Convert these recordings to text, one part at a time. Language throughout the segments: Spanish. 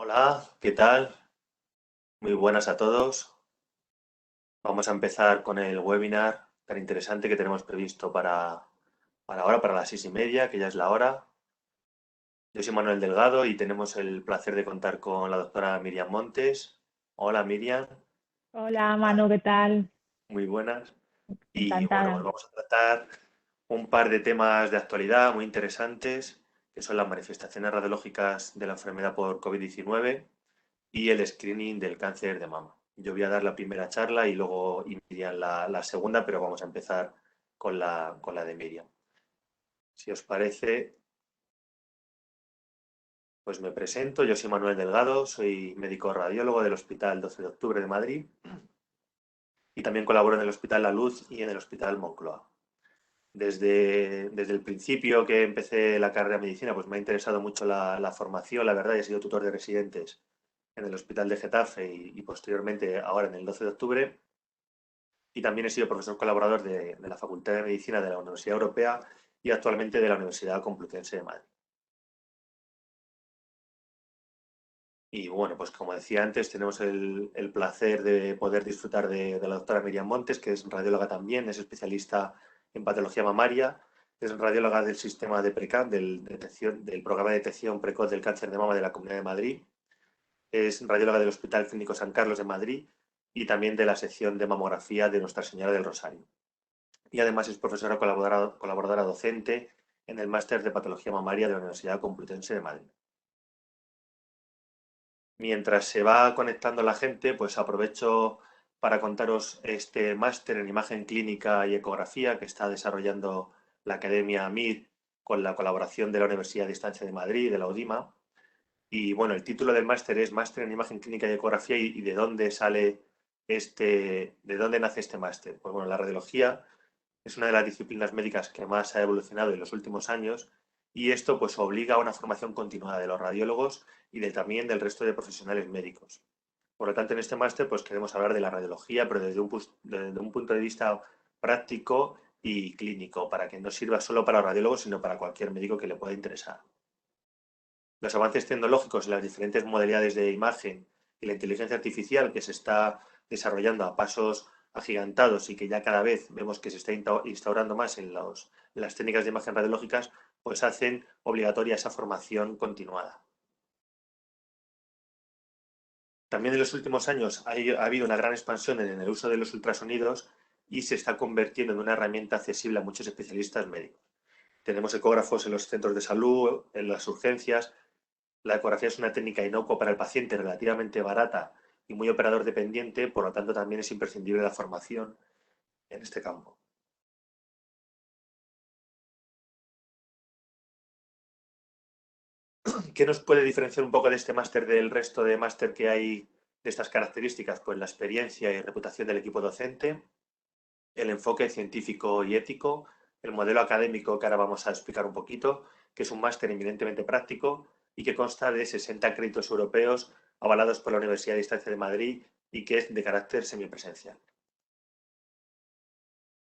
Hola, ¿qué tal? Muy buenas a todos. Vamos a empezar con el webinar tan interesante que tenemos previsto para ahora, para las 6:30, que ya es la hora. Yo soy Manuel Delgado y tenemos el placer de contar con la doctora Miriam Montes. Hola Miriam, ¿qué Hola tal? Manu, ¿qué tal? Muy buenas. Y bueno, pues Encantada. vamos a tratar un par de temas de actualidad muy interesantes, que son las manifestaciones radiológicas de la enfermedad por COVID-19 y el screening del cáncer de mama. Yo voy a dar la primera charla y luego Miriam la segunda, pero vamos a empezar con la de Miriam. Si os parece, pues me presento. Yo soy Manuel Delgado, soy médico radiólogo del Hospital 12 de Octubre de Madrid y también colaboro en el Hospital La Luz y en el Hospital Moncloa. Desde el principio que empecé la carrera de medicina, pues me ha interesado mucho la formación, la verdad, y he sido tutor de residentes en el Hospital de Getafe y posteriormente ahora en el 12 de octubre. Y también he sido profesor colaborador de la Facultad de Medicina de la Universidad Europea y actualmente de la Universidad Complutense de Madrid. Y bueno, pues como decía antes, tenemos el placer de poder disfrutar de la doctora Miriam Montes, que es radióloga también, es especialista en patología mamaria, es radióloga del sistema de PRECAM, del programa de detección precoz del cáncer de mama de la Comunidad de Madrid, es radióloga del Hospital Clínico San Carlos de Madrid y también de la sección de mamografía de Nuestra Señora del Rosario. Y además es profesora colaboradora docente en el máster de patología mamaria de la Universidad Complutense de Madrid. Mientras se va conectando la gente, pues aprovecho para contaros este máster en imagen clínica y ecografía que está desarrollando la Academia MIR con la colaboración de la Universidad de Distancia de Madrid, de la UDIMA. Y bueno, el título del máster es Máster en Imagen Clínica y Ecografía y de dónde sale de dónde nace este máster. Pues bueno, la radiología es una de las disciplinas médicas que más ha evolucionado en los últimos años y esto pues obliga a una formación continuada de los radiólogos y también del resto de profesionales médicos. Por lo tanto, en este máster pues queremos hablar de la radiología, pero desde un punto de vista práctico y clínico, para que no sirva solo para los radiólogos, sino para cualquier médico que le pueda interesar. Los avances tecnológicos en las diferentes modalidades de imagen y la inteligencia artificial que se está desarrollando a pasos agigantados y que ya cada vez vemos que se está instaurando más en las técnicas de imagen radiológicas, pues hacen obligatoria esa formación continuada. También en los últimos años ha habido una gran expansión en el uso de los ultrasonidos y se está convirtiendo en una herramienta accesible a muchos especialistas médicos. Tenemos ecógrafos en los centros de salud, en las urgencias. La ecografía es una técnica inocua para el paciente, relativamente barata y muy operador dependiente, por lo tanto también es imprescindible la formación en este campo. ¿Qué nos puede diferenciar un poco de este máster del resto de máster que hay de estas características? Pues la experiencia y reputación del equipo docente, el enfoque científico y ético, el modelo académico que ahora vamos a explicar un poquito, que es un máster eminentemente práctico y que consta de 60 créditos europeos avalados por la Universidad de Distancia de Madrid y que es de carácter semipresencial.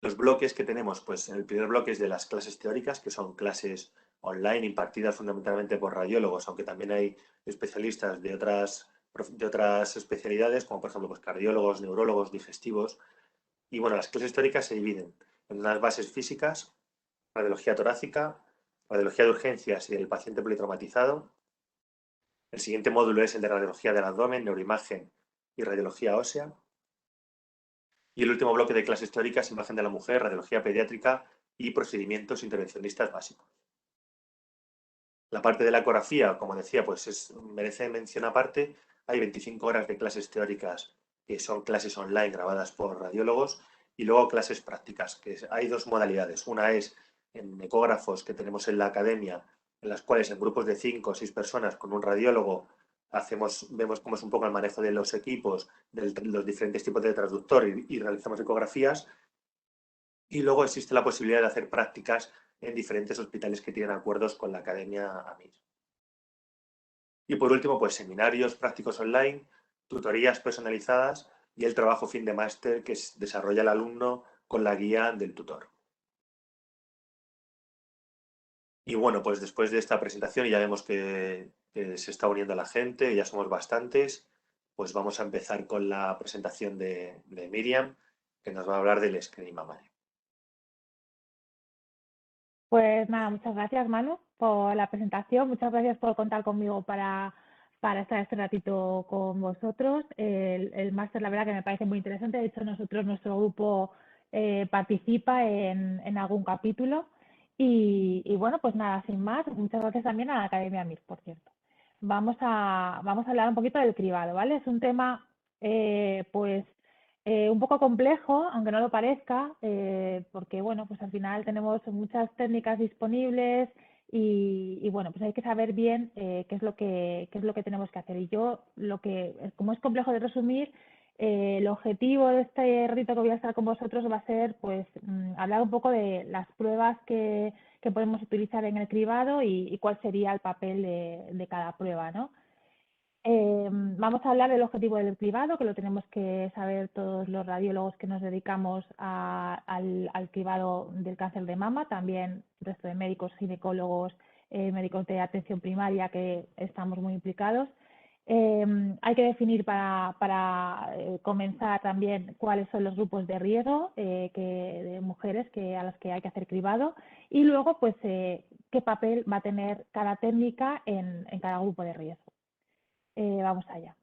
Los bloques que tenemos, pues en el primer bloque es de las clases teóricas, que son clases online impartidas fundamentalmente por radiólogos, aunque también hay especialistas de otras especialidades, como por ejemplo pues, cardiólogos, neurólogos, digestivos. Y bueno, las clases teóricas se dividen en unas bases físicas, radiología torácica, radiología de urgencias y del paciente politraumatizado. El siguiente módulo es el de radiología del abdomen, neuroimagen y radiología ósea. Y el último bloque de clases teóricas, imagen de la mujer, radiología pediátrica y procedimientos intervencionistas básicos. La parte de la ecografía, como decía, pues merece mención aparte. Hay 25 horas de clases teóricas que son clases online grabadas por radiólogos y luego clases prácticas, que hay dos modalidades. Una es en ecógrafos que tenemos en la academia, en las cuales en grupos de 5 o 6 personas con un radiólogo vemos cómo es un poco el manejo de los equipos, de los diferentes tipos de traductor y realizamos ecografías. Y luego existe la posibilidad de hacer prácticas en diferentes hospitales que tienen acuerdos con la Academia AMIR. Y por último, pues seminarios prácticos online, tutorías personalizadas y el trabajo fin de máster que desarrolla el alumno con la guía del tutor. Y bueno, pues después de esta presentación ya vemos que se está uniendo la gente, ya somos bastantes. Pues vamos a empezar con la presentación de Miriam, que nos va a hablar del Screening Mamario. Pues nada, muchas gracias Manu por la presentación, muchas gracias por contar conmigo para estar este ratito con vosotros. El máster, la verdad que me parece muy interesante, de hecho nuestro grupo participa en algún capítulo y bueno, pues nada, sin más, muchas gracias también a la Academia MIR, por cierto. Vamos a hablar un poquito del cribado, ¿vale? Es un tema pues un poco complejo, aunque no lo parezca, porque bueno, pues al final tenemos muchas técnicas disponibles y bueno, pues hay que saber bien qué es lo que tenemos que hacer. Y yo como es complejo de resumir, el objetivo de este ratito que voy a estar con vosotros va a ser pues hablar un poco de las pruebas que podemos utilizar en el cribado y cuál sería el papel de cada prueba, ¿no? Vamos a hablar del objetivo del cribado, que lo tenemos que saber todos los radiólogos que nos dedicamos al cribado del cáncer de mama, también el resto de médicos, ginecólogos, médicos de atención primaria, que estamos muy implicados. Hay que definir para comenzar también cuáles son los grupos de riesgo de mujeres a las que hay que hacer cribado y luego pues qué papel va a tener cada técnica en cada grupo de riesgo. Vamos allá.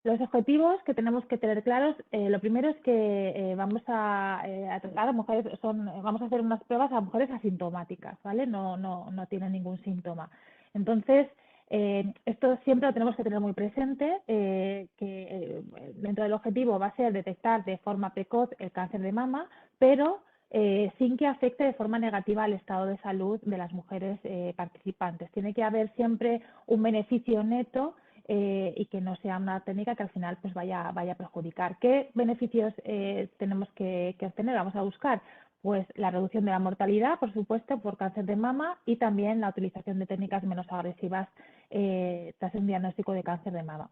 Los objetivos que tenemos que tener claros, lo primero es que vamos a tratar a mujeres, vamos a hacer unas pruebas a mujeres asintomáticas, ¿vale? No tienen ningún síntoma. Entonces, esto siempre lo tenemos que tener muy presente, que dentro del objetivo va a ser detectar de forma precoz el cáncer de mama, pero sin que afecte de forma negativa al estado de salud de las mujeres participantes. Tiene que haber siempre un beneficio neto y que no sea una técnica que al final pues vaya a perjudicar. ¿Qué beneficios tenemos que obtener? Vamos a buscar pues la reducción de la mortalidad, por supuesto, por cáncer de mama y también la utilización de técnicas menos agresivas tras un diagnóstico de cáncer de mama.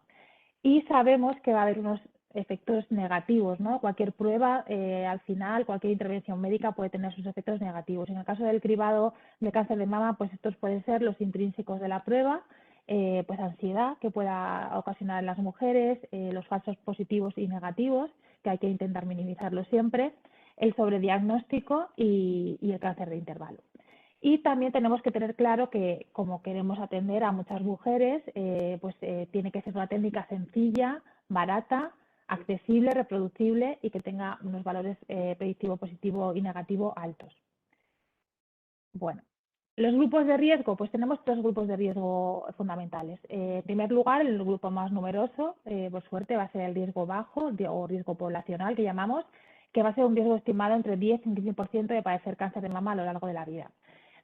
Y sabemos que va a haber unos efectos negativos, ¿no? Cualquier prueba, al final, cualquier intervención médica puede tener sus efectos negativos. En el caso del cribado de cáncer de mama, pues estos pueden ser los intrínsecos de la prueba, pues ansiedad que pueda ocasionar en las mujeres, los falsos positivos y negativos, que hay que intentar minimizarlo siempre, el sobrediagnóstico y el cáncer de intervalo. Y también tenemos que tener claro que como queremos atender a muchas mujeres, tiene que ser una técnica sencilla, barata, accesible, reproducible y que tenga unos valores predictivo, positivo y negativo altos. Bueno, los grupos de riesgo, pues tenemos tres grupos de riesgo fundamentales. En primer lugar, el grupo más numeroso, por suerte, va a ser el riesgo bajo o riesgo poblacional que llamamos, que va a ser un riesgo estimado entre 10 y un 15% de padecer cáncer de mama a lo largo de la vida.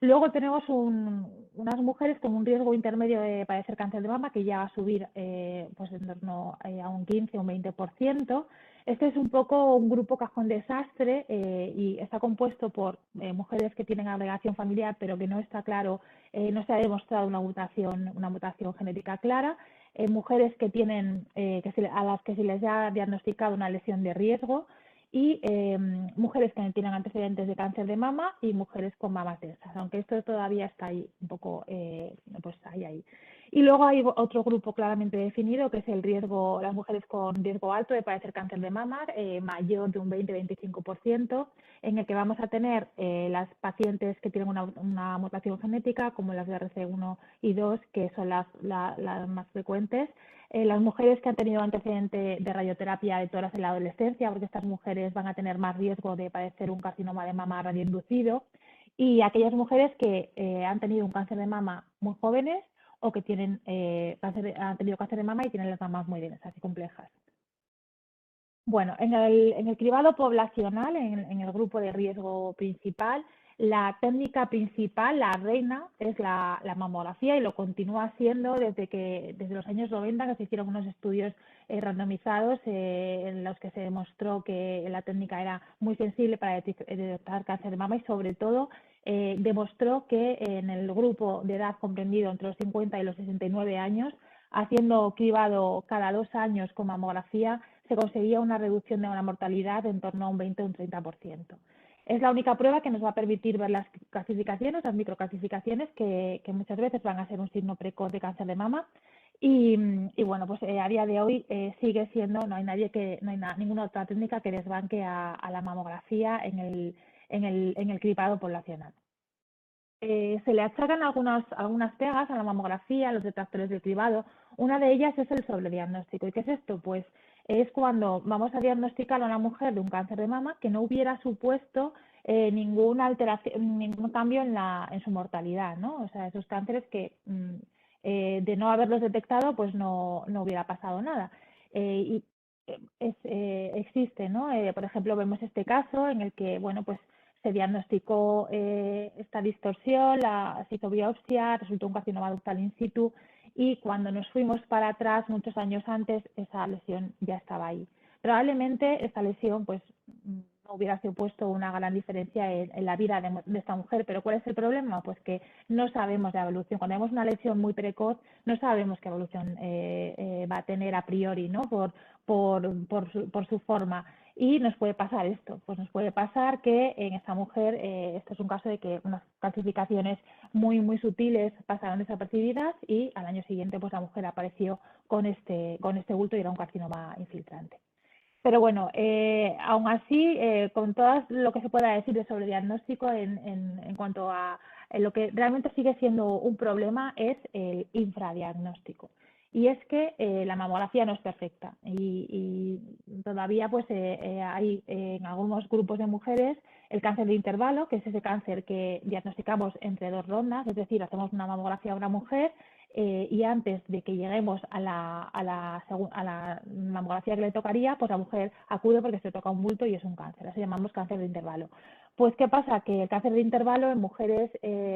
Luego tenemos unas mujeres con un riesgo intermedio de padecer cáncer de mama que ya va a subir pues en torno a un 15 o un 20%. Este es un poco un grupo cajón desastre y está compuesto por mujeres que tienen agregación familiar pero que no está claro, no se ha demostrado una mutación genética clara, mujeres que tienen, a las que se les ha diagnosticado una lesión de riesgo y mujeres que tienen antecedentes de cáncer de mama y mujeres con mamas densas, aunque esto todavía está ahí un poco, pues ahí. Y luego hay otro grupo claramente definido que es el riesgo, las mujeres con riesgo alto de padecer cáncer de mama, mayor de un 20-25%, en el que vamos a tener las pacientes que tienen una mutación genética, como las de RC1 y 2, que son las más frecuentes, las mujeres que han tenido antecedente de radioterapia de tórax en la adolescencia, porque estas mujeres van a tener más riesgo de padecer un carcinoma de mama radioinducido, y aquellas mujeres que han tenido un cáncer de mama muy jóvenes o que han tenido cáncer de mama y tienen las mamas muy densas y complejas. Bueno, en el cribado poblacional, en el grupo de riesgo principal, la técnica principal, la reina, es la mamografía y lo continúa siendo desde los años 90 que se hicieron unos estudios randomizados en los que se demostró que la técnica era muy sensible para detectar cáncer de mama y sobre todo demostró que en el grupo de edad comprendido entre los 50 y los 69 años, haciendo cribado cada 2 años con mamografía, se conseguía una reducción de una mortalidad de en torno a un 20 o un 30%. Es la única prueba que nos va a permitir ver las calcificaciones, las microcalcificaciones, que muchas veces van a ser un signo precoz de cáncer de mama. Y bueno, pues a día de hoy sigue siendo, no hay ninguna otra técnica que desbanque a la mamografía en el cribado poblacional. Se le achacan algunas pegas a la mamografía, a los detractores del cribado. Una de ellas es el sobrediagnóstico. ¿Y qué es esto? Pues es cuando vamos a diagnosticar a una mujer de un cáncer de mama que no hubiera supuesto ninguna alteración, ningún cambio en su mortalidad, ¿no? O sea, esos cánceres que de no haberlos detectado, pues no hubiera pasado nada. Existe, ¿no? Por ejemplo, vemos este caso en el que, bueno, pues se diagnosticó esta distorsión, se hizo biopsia, resultó un carcinoma ductal in situ y cuando nos fuimos para atrás, muchos años antes, esa lesión ya estaba ahí. Probablemente esta lesión pues no hubiera supuesto una gran diferencia en la vida de esta mujer, pero ¿cuál es el problema? Pues que no sabemos la evolución. Cuando vemos una lesión muy precoz, no sabemos qué evolución va a tener a priori, ¿no? Por su forma. Y nos puede pasar esto, pues nos puede pasar que en esta mujer, esto es un caso de que unas calcificaciones muy sutiles pasaron desapercibidas y al año siguiente pues la mujer apareció con este bulto y era un carcinoma infiltrante. Pero bueno, aún así, con todo lo que se pueda decir de sobrediagnóstico en cuanto a lo que realmente sigue siendo un problema es el infradiagnóstico. Y es que la mamografía no es perfecta y todavía pues hay en algunos grupos de mujeres el cáncer de intervalo, que es ese cáncer que diagnosticamos entre 2 rondas, es decir, hacemos una mamografía a una mujer y antes de que lleguemos a la mamografía que le tocaría, pues la mujer acude porque se toca un bulto y es un cáncer, eso llamamos cáncer de intervalo. Pues ¿qué pasa? Que el cáncer de intervalo en mujeres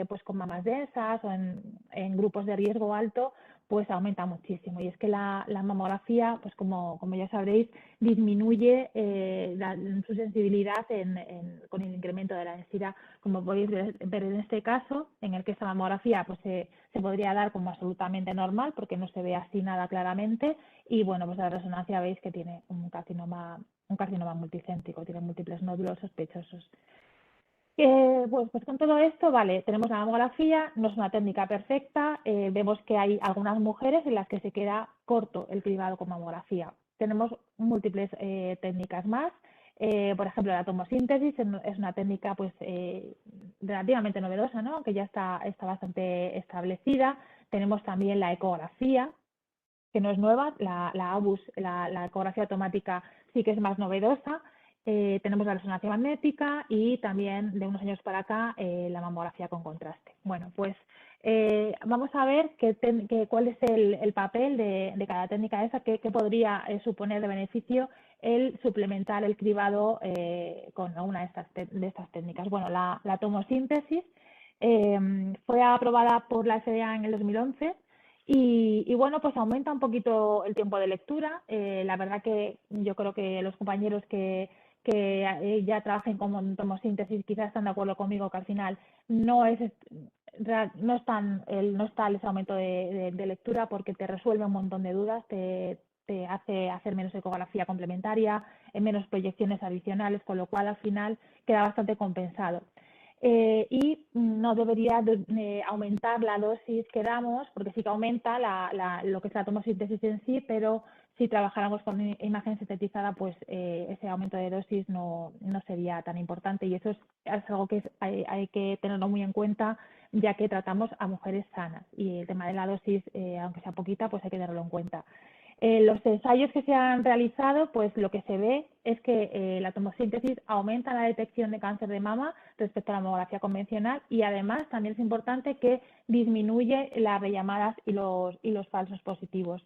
pues con mamas densas o en grupos de riesgo alto pues aumenta muchísimo y es que la mamografía, pues como ya sabréis, disminuye su sensibilidad con el incremento de la densidad. Como podéis ver en este caso, en el que esta mamografía pues se podría dar como absolutamente normal porque no se ve así nada claramente y bueno, pues la resonancia veis que tiene un carcinoma multicéntrico, tiene múltiples nódulos sospechosos. Pues con todo esto, vale, tenemos la mamografía, no es una técnica perfecta, vemos que hay algunas mujeres en las que se queda corto el cribado con mamografía. Tenemos múltiples técnicas más, por ejemplo la tomosíntesis es una técnica pues relativamente novedosa, ¿no? Aunque ya está bastante establecida. Tenemos también la ecografía, que no es nueva, la ABUS, la ecografía automática sí que es más novedosa. Tenemos la resonancia magnética y también de unos años para acá la mamografía con contraste. Bueno, pues vamos a ver cuál es el papel de cada técnica esa, qué podría suponer de beneficio el suplementar el cribado con alguna de estas técnicas. Bueno, la tomosíntesis fue aprobada por la FDA en el 2011 y bueno, pues aumenta un poquito el tiempo de lectura. La verdad que yo creo que los compañeros que ya trabajen con tomosíntesis quizás están de acuerdo conmigo que al final no está ese aumento de lectura porque te resuelve un montón de dudas, te hace hacer menos ecografía complementaria, menos proyecciones adicionales, con lo cual al final queda bastante compensado. Y no debería aumentar la dosis que damos, porque sí que aumenta lo que es la tomosíntesis en sí, pero si trabajáramos con imagen sintetizada, pues ese aumento de dosis no sería tan importante y eso es algo que hay que tenerlo muy en cuenta, ya que tratamos a mujeres sanas y el tema de la dosis, aunque sea poquita, pues hay que tenerlo en cuenta. Los ensayos que se han realizado, pues lo que se ve es que la tomosíntesis aumenta la detección de cáncer de mama respecto a la mamografía convencional y además también es importante que disminuye las rellamadas y los falsos positivos.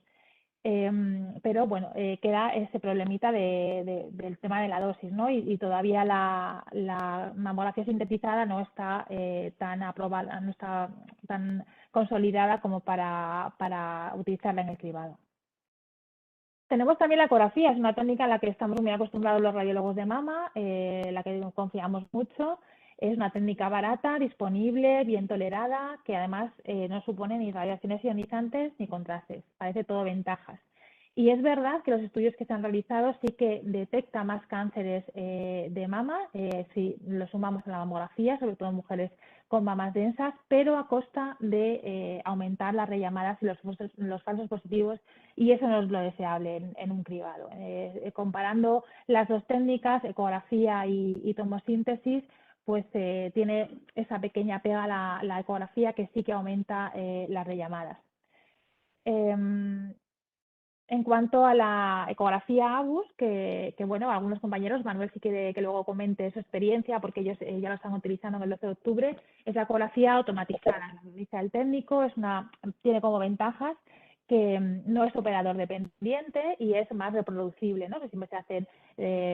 Pero bueno, queda ese problemita del tema de la dosis, ¿no? Y todavía la mamografía sintetizada no está tan aprobada, no está tan consolidada como para utilizarla en el cribado. Tenemos también la ecografía, es una técnica en la que estamos muy acostumbrados los radiólogos de mama, la que confiamos mucho. Es una técnica barata, disponible, bien tolerada, que además no supone ni radiaciones ionizantes ni contrastes, parece todo ventajas. Y es verdad que los estudios que se han realizado sí que detecta más cánceres de mama, si lo sumamos a la mamografía, sobre todo en mujeres con mamas densas, pero a costa de aumentar las rellamadas y los falsos positivos, y eso no es lo deseable en un cribado. Comparando las dos técnicas, ecografía y tomosíntesis, pues tiene esa pequeña pega la ecografía, que sí que aumenta las rellamadas. En cuanto a la ecografía ABUS, que bueno, algunos compañeros, Manuel sí quiere que luego comente su experiencia porque ellos ya lo están utilizando en el 12 de octubre, es la ecografía automatizada, la realiza el técnico, tiene como ventajas que no es operador dependiente y es más reproducible, ¿no? Que siempre se hacen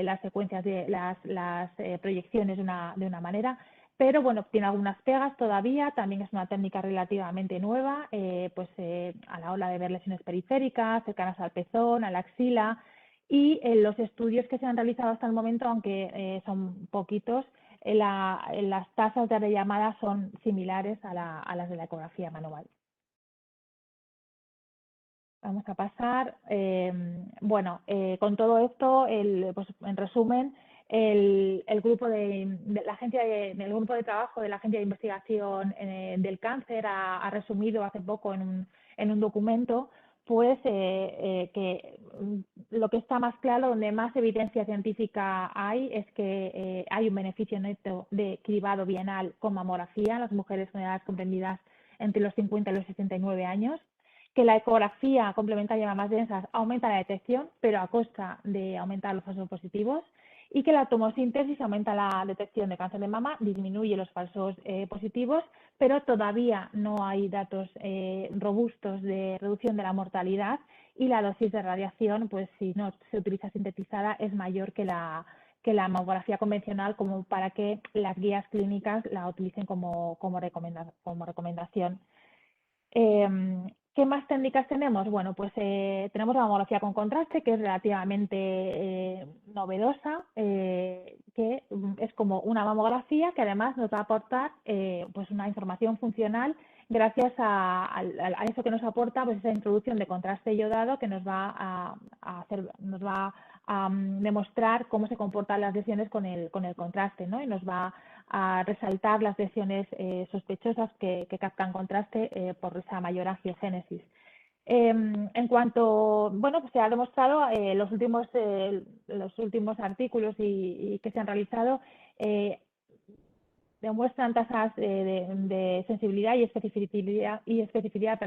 las secuencias de las proyecciones de una manera, pero bueno, tiene algunas pegas todavía, también es una técnica relativamente nueva, a la hora de ver lesiones periféricas, cercanas al pezón, a la axila, y los estudios que se han realizado hasta el momento, aunque son poquitos, las tasas de rellamada son similares a las de la ecografía manual. Vamos a pasar. Con todo esto, pues, en resumen, el grupo de la agencia del grupo de trabajo de la Agencia de Investigación del Cáncer ha resumido hace poco en un documento, pues que lo que está más claro, donde más evidencia científica hay, es que hay un beneficio neto de cribado bienal con mamografía en las mujeres con edades comprendidas entre los 50 y los 69 años, que la ecografía complementaria de mamas densas aumenta la detección, pero a costa de aumentar los falsos positivos, y que la tomosíntesis aumenta la detección de cáncer de mama, disminuye los falsos positivos, pero todavía no hay datos robustos de reducción de la mortalidad, y la dosis de radiación, pues si no se utiliza sintetizada, es mayor que la mamografía convencional, como para que las guías clínicas la utilicen como recomendación. ¿Qué más técnicas tenemos? Bueno, pues tenemos la mamografía con contraste, que es relativamente novedosa, que es como una mamografía que además nos va a aportar pues una información funcional gracias a eso que nos aporta, pues esa introducción de contraste iodado, que nos va a demostrar cómo se comportan las lesiones con el contraste, ¿no? Y nos va a resaltar las lesiones sospechosas que captan contraste por esa mayor angiogénesis. En cuanto, bueno, pues se ha demostrado los últimos artículos y que se han realizado demuestran tasas de sensibilidad y especificidad,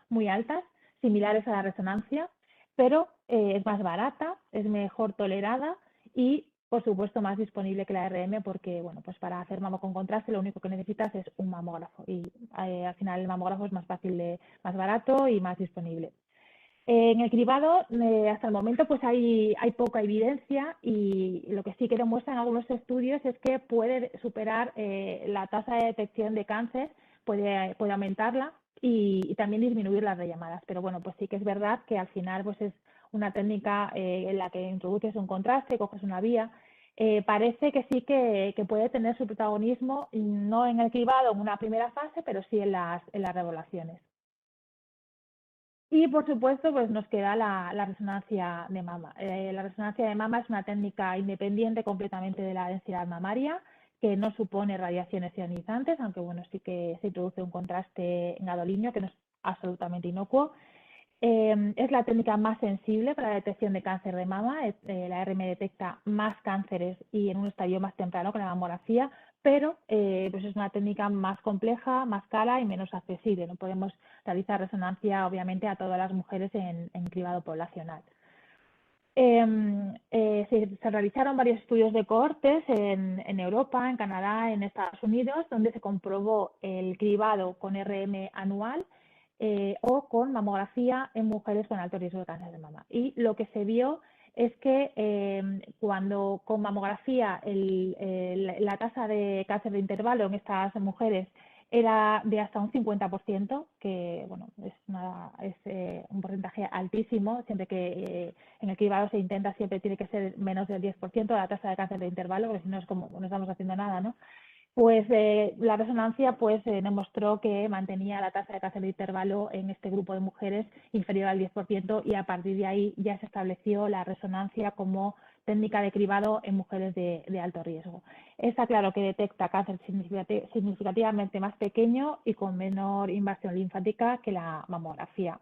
muy altas, similares a la resonancia, pero es más barata, es mejor tolerada y, por supuesto, más disponible que la RM, porque, bueno, pues para hacer mamo con contraste lo único que necesitas es un mamógrafo, y al final el mamógrafo es más más barato y más disponible. En el cribado, hasta el momento, pues hay poca evidencia, y lo que sí que demuestran algunos estudios es que puede superar la tasa de detección de cáncer, puede aumentarla y también disminuir las rellamadas. Pero bueno, pues sí que es verdad que al final pues es una técnica en la que introduces un contraste, coges una vía. Parece que sí que puede tener su protagonismo, no en el cribado en una primera fase, pero sí en las revelaciones. Y, por supuesto, pues nos queda la resonancia de mama. La resonancia de mama es una técnica independiente completamente de la densidad mamaria, que no supone radiaciones ionizantes, aunque bueno, sí que se introduce un contraste gadolíneo que no es absolutamente inocuo. Es la técnica más sensible para la detección de cáncer de mama. La RM detecta más cánceres y en un estadio más temprano que la mamografía, pero pues es una técnica más compleja, más cara y menos accesible. No podemos realizar resonancia, obviamente, a todas las mujeres en cribado poblacional. Se realizaron varios estudios de cohortes en Europa, en Canadá, en Estados Unidos, donde se comprobó el cribado con RM anual o con mamografía en mujeres con alto riesgo de cáncer de mama. Y lo que se vio es que cuando con mamografía la tasa de cáncer de intervalo en estas mujeres era de hasta un 50%, que bueno, es un porcentaje altísimo. Siempre que en el cribado se intenta, siempre tiene que ser menos del 10% de la tasa de cáncer de intervalo, porque si no es como no estamos haciendo nada, ¿no? Pues la resonancia demostró que mantenía la tasa de cáncer de intervalo en este grupo de mujeres inferior al 10% y a partir de ahí ya se estableció la resonancia como técnica de cribado en mujeres de alto riesgo. Está claro que detecta cáncer significativamente más pequeño y con menor invasión linfática que la mamografía.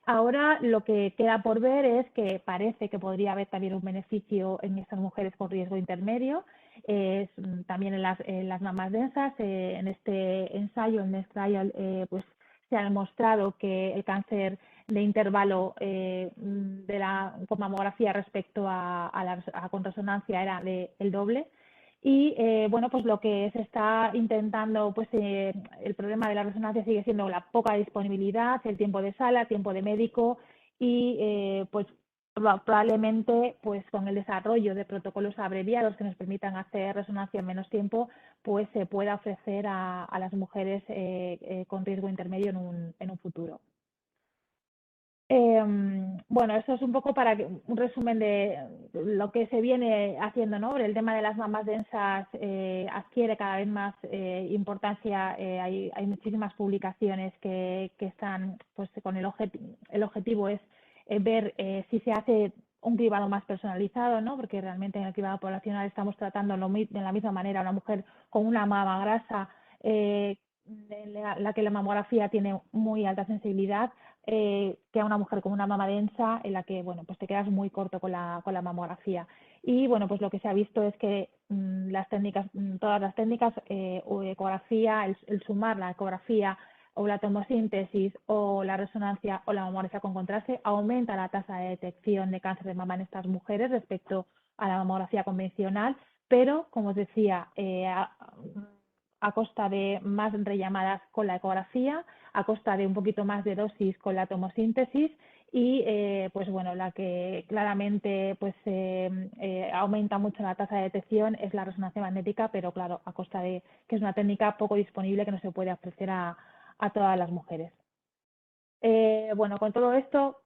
Ahora lo que queda por ver es que parece que podría haber también un beneficio en estas mujeres con riesgo intermedio, también en las mamas densas. En este ensayo, en el trial, pues se ha demostrado que el cáncer de intervalo con mamografía respecto con resonancia era el doble. Y bueno, pues lo que se está intentando, el problema de la resonancia sigue siendo la poca disponibilidad, el tiempo de sala, tiempo de médico y pues probablemente pues con el desarrollo de protocolos abreviados que nos permitan hacer resonancia en menos tiempo, pues se pueda ofrecer a las mujeres con riesgo intermedio en un futuro. Bueno, eso es un poco para un resumen de lo que se viene haciendo, ¿no? El tema de las mamas densas adquiere cada vez más importancia. Hay muchísimas publicaciones que están, pues, con el objetivo es ver si se hace un cribado más personalizado, ¿no? Porque realmente en el cribado poblacional estamos tratando de la misma manera a una mujer con una mama grasa, la que la mamografía tiene muy alta sensibilidad, que a una mujer con una mama densa en la que, bueno, pues te quedas muy corto con la mamografía. Y bueno, pues lo que se ha visto es que todas las técnicas, o ecografía, el sumar la ecografía o la tomosíntesis o la resonancia o la mamografía con contraste, aumenta la tasa de detección de cáncer de mama en estas mujeres respecto a la mamografía convencional, pero, como os decía, a costa de más rellamadas con la ecografía, a costa de un poquito más de dosis con la tomosíntesis y pues bueno, la que claramente pues aumenta mucho la tasa de detección es la resonancia magnética, pero claro, a costa de que es una técnica poco disponible que no se puede ofrecer a todas las mujeres. Bueno, con todo esto,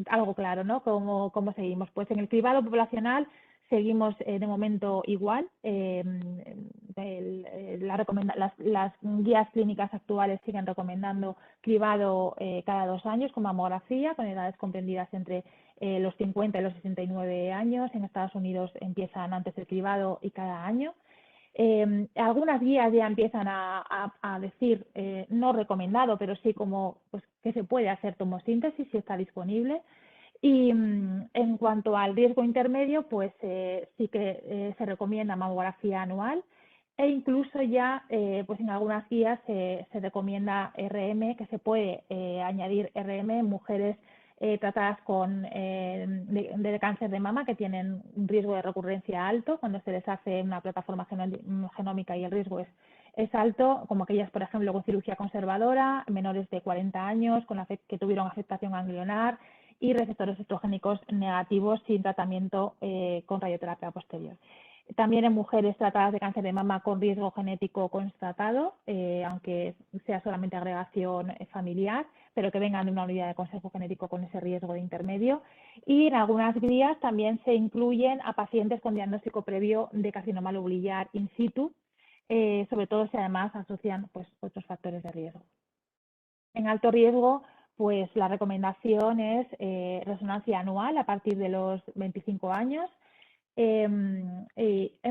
algo claro, ¿no? ¿Cómo seguimos? Pues en el cribado poblacional seguimos de momento igual. Las guías clínicas actuales siguen recomendando cribado cada 2 años con mamografía, con edades comprendidas entre los 50 y los 69 años. En Estados Unidos empiezan antes el cribado y cada año. Algunas guías ya empiezan a decir, no recomendado, pero sí como pues, que se puede hacer tomosíntesis si está disponible. Y en cuanto al riesgo intermedio, pues sí que se recomienda mamografía anual e incluso ya pues en algunas guías se recomienda RM, que se puede añadir RM en mujeres tratadas de cáncer de mama que tienen un riesgo de recurrencia alto cuando se les hace una plataforma genómica y el riesgo es alto, como aquellas, por ejemplo, con cirugía conservadora, menores de 40 años, que tuvieron afectación ganglionar y receptores estrogénicos negativos sin tratamiento con radioterapia posterior. También en mujeres tratadas de cáncer de mama con riesgo genético constatado, aunque sea solamente agregación familiar, pero que vengan de una unidad de consejo genético con ese riesgo de intermedio. Y en algunas guías también se incluyen a pacientes con diagnóstico previo de carcinoma lobular in situ, sobre todo si además asocian pues, otros factores de riesgo. En alto riesgo, pues la recomendación es resonancia anual a partir de los 25 años. En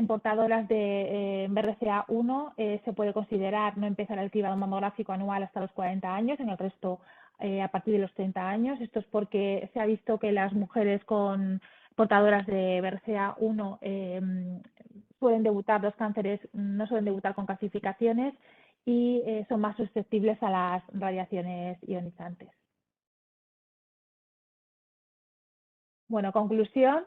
portadoras de BRCA1 se puede considerar no empezar el cribado mamográfico anual hasta los 40 años, en el resto a partir de los 30 años. Esto es porque se ha visto que las mujeres con portadoras de BRCA1 suelen debutar, los cánceres no suelen debutar con calcificaciones y son más susceptibles a las radiaciones ionizantes. Bueno, conclusión.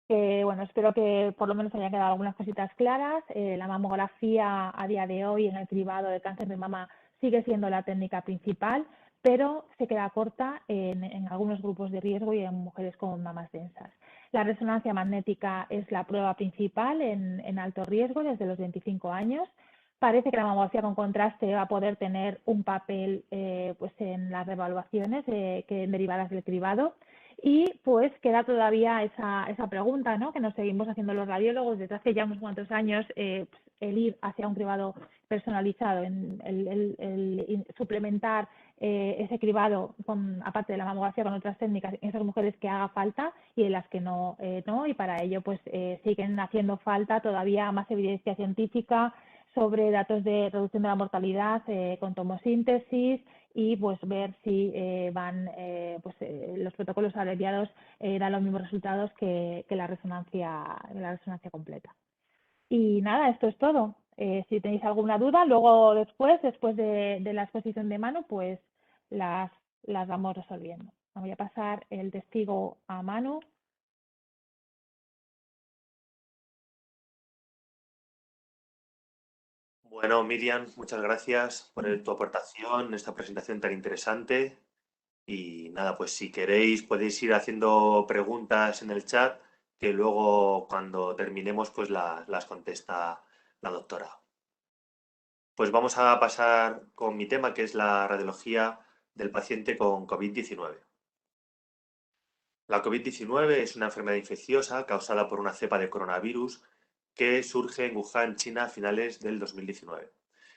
Bueno, espero que por lo menos hayan quedado algunas cositas claras. La mamografía a día de hoy en el cribado de cáncer de mama sigue siendo la técnica principal, pero se queda corta en algunos grupos de riesgo y en mujeres con mamas densas. La resonancia magnética es la prueba principal en alto riesgo desde los 25 años. Parece que la mamografía con contraste va a poder tener un papel pues en las revaluaciones derivadas del cribado. Y pues queda todavía esa pregunta, ¿no? Que nos seguimos haciendo los radiólogos desde hace ya unos cuantos años, pues, el ir hacia un cribado personalizado, en el suplementar ese cribado, aparte de la mamografía, con otras técnicas en esas mujeres que haga falta y en las que no, y para ello pues siguen haciendo falta todavía más evidencia científica sobre datos de reducción de la mortalidad con tomosíntesis y pues ver si los protocolos abreviados dan los mismos resultados que la resonancia completa. Y nada, esto es todo. Si tenéis alguna duda, luego después de la exposición de Manu, pues las vamos resolviendo. Voy a pasar el testigo a Manu. Bueno, Miriam, muchas gracias por tu aportación en esta presentación tan interesante. Y nada, pues si queréis podéis ir haciendo preguntas en el chat que luego cuando terminemos pues las contesta la doctora. Pues vamos a pasar con mi tema, que es la radiología del paciente con COVID-19. La COVID-19 es una enfermedad infecciosa causada por una cepa de coronavirus que surge en Wuhan, China, a finales del 2019.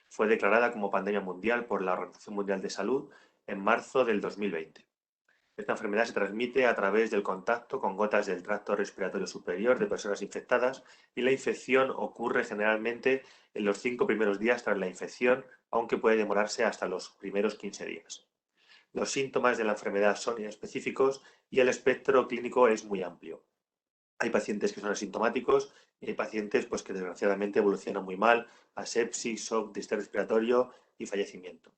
Fue declarada como pandemia mundial por la Organización Mundial de Salud en marzo del 2020. Esta enfermedad se transmite a través del contacto con gotas del tracto respiratorio superior de personas infectadas y la infección ocurre generalmente en los 5 primeros días tras la infección, aunque puede demorarse hasta los primeros 15 días. Los síntomas de la enfermedad son inespecíficos y el espectro clínico es muy amplio. Hay pacientes que son asintomáticos y hay pacientes pues, que desgraciadamente evolucionan muy mal a sepsis, shock, distrés respiratorio y fallecimiento.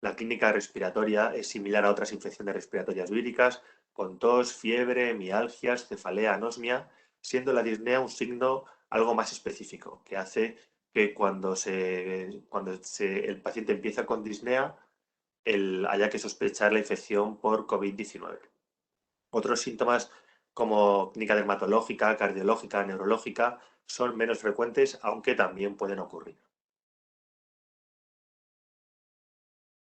La clínica respiratoria es similar a otras infecciones respiratorias víricas, con tos, fiebre, mialgias, cefalea, anosmia, siendo la disnea un signo algo más específico, que hace que el paciente empieza con disnea, haya que sospechar la infección por COVID-19. Otros síntomas como clínica dermatológica, cardiológica, neurológica son menos frecuentes, aunque también pueden ocurrir.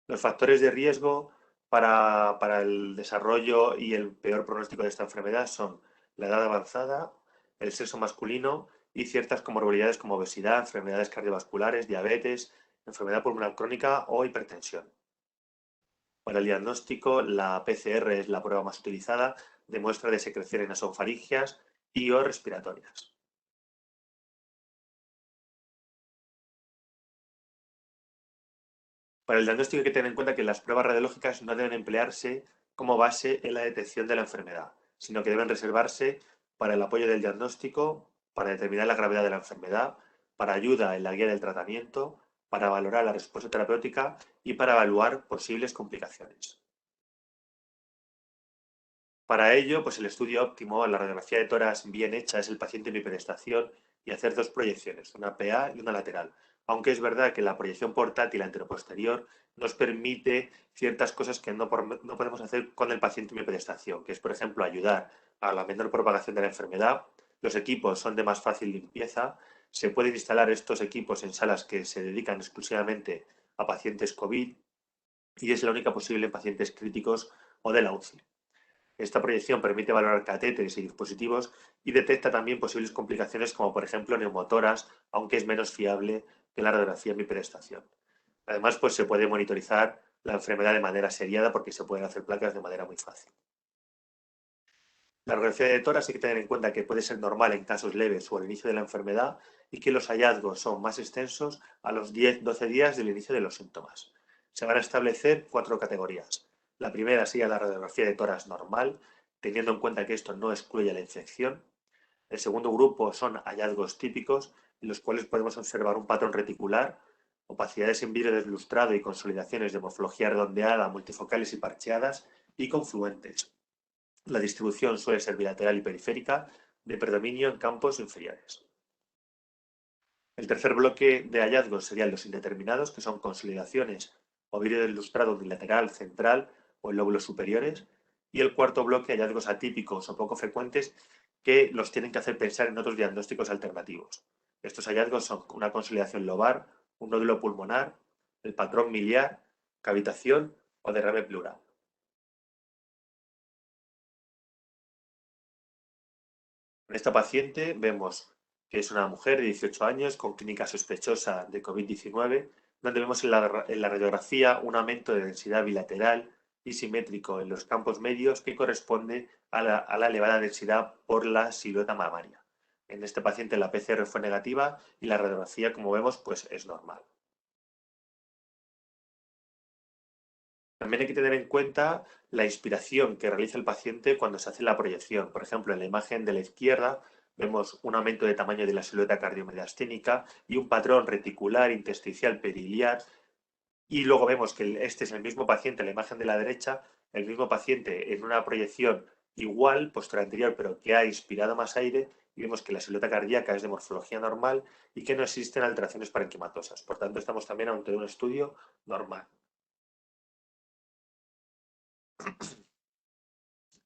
Los factores de riesgo para el desarrollo y el peor pronóstico de esta enfermedad son la edad avanzada, el sexo masculino y ciertas comorbilidades como obesidad, enfermedades cardiovasculares, diabetes, enfermedad pulmonar crónica o hipertensión. Para el diagnóstico, la PCR es la prueba más utilizada de muestra de secreciones nasofaringeas y o respiratorias. Para el diagnóstico hay que tener en cuenta que las pruebas radiológicas no deben emplearse como base en la detección de la enfermedad, sino que deben reservarse para el apoyo del diagnóstico, para determinar la gravedad de la enfermedad, para ayuda en la guía del tratamiento, para valorar la respuesta terapéutica y para evaluar posibles complicaciones. Para ello, pues el estudio óptimo, la radiografía de tórax bien hecha, es el paciente en hiperestación y hacer dos proyecciones, una PA y una lateral. Aunque es verdad que la proyección portátil anteroposterior nos permite ciertas cosas que no podemos hacer con el paciente en hiperestación, que es, por ejemplo, ayudar a la menor propagación de la enfermedad. Los equipos son de más fácil limpieza. Se pueden instalar estos equipos en salas que se dedican exclusivamente a pacientes COVID y es la única posible en pacientes críticos o de la UCI. Esta proyección permite valorar catéteres y dispositivos y detecta también posibles complicaciones como por ejemplo neumotoras, aunque es menos fiable que la radiografía en hiperestación. Además, pues se puede monitorizar la enfermedad de manera seriada porque se pueden hacer placas de manera muy fácil. La radiografía de tórax hay que tener en cuenta que puede ser normal en casos leves o al inicio de la enfermedad y que los hallazgos son más extensos a los 10-12 días del inicio de los síntomas. Se van a establecer 4 categorías. La primera sería la radiografía de tórax normal, teniendo en cuenta que esto no excluye la infección. El segundo grupo son hallazgos típicos, en los cuales podemos observar un patrón reticular, opacidades en vidrio deslustrado y consolidaciones de morfología redondeada, multifocales y parcheadas y confluentes. La distribución suele ser bilateral y periférica, de predominio en campos inferiores. El tercer bloque de hallazgos serían los indeterminados, que son consolidaciones o vidrio deslustrado unilateral, central o en lóbulos superiores. Y el cuarto bloque, hallazgos atípicos o poco frecuentes, que los tienen que hacer pensar en otros diagnósticos alternativos. Estos hallazgos son una consolidación lobar, un nódulo pulmonar, el patrón miliar, cavitación o derrame pleural. En esta paciente vemos que es una mujer de 18 años con clínica sospechosa de COVID-19, donde vemos en la radiografía un aumento de densidad bilateral y simétrico en los campos medios que corresponde a la elevada densidad por la silueta mamaria. En este paciente la PCR fue negativa y la radiografía, como vemos, pues es normal. También hay que tener en cuenta la inspiración que realiza el paciente cuando se hace la proyección. Por ejemplo, en la imagen de la izquierda vemos un aumento de tamaño de la silueta cardiomediasténica y un patrón reticular intersticial periliar. Y luego vemos que este es el mismo paciente, en la imagen de la derecha, el mismo paciente en una proyección igual, posterior anterior, pero que ha inspirado más aire, y vemos que la silueta cardíaca es de morfología normal y que no existen alteraciones parenquimatosas. Por tanto, estamos también ante un estudio normal.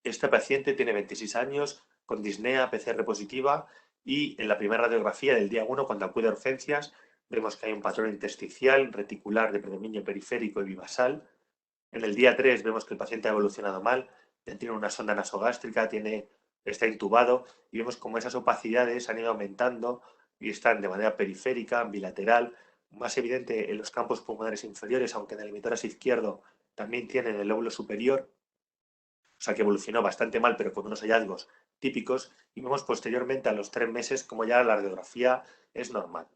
Esta paciente tiene 26 años, con disnea PCR positiva y en la primera radiografía del día 1, cuando acude a urgencias, vemos que hay un patrón intersticial, reticular de predominio periférico y bivasal. En el día 3 vemos que el paciente ha evolucionado mal, tiene una sonda nasogástrica, está intubado y vemos como esas opacidades han ido aumentando y están de manera periférica, bilateral, más evidente en los campos pulmonares inferiores, aunque en el emitórax izquierdo también tienen el lóbulo superior, o sea que evolucionó bastante mal, pero con unos hallazgos típicos, y vemos posteriormente a los 3 meses como ya la radiografía es normal.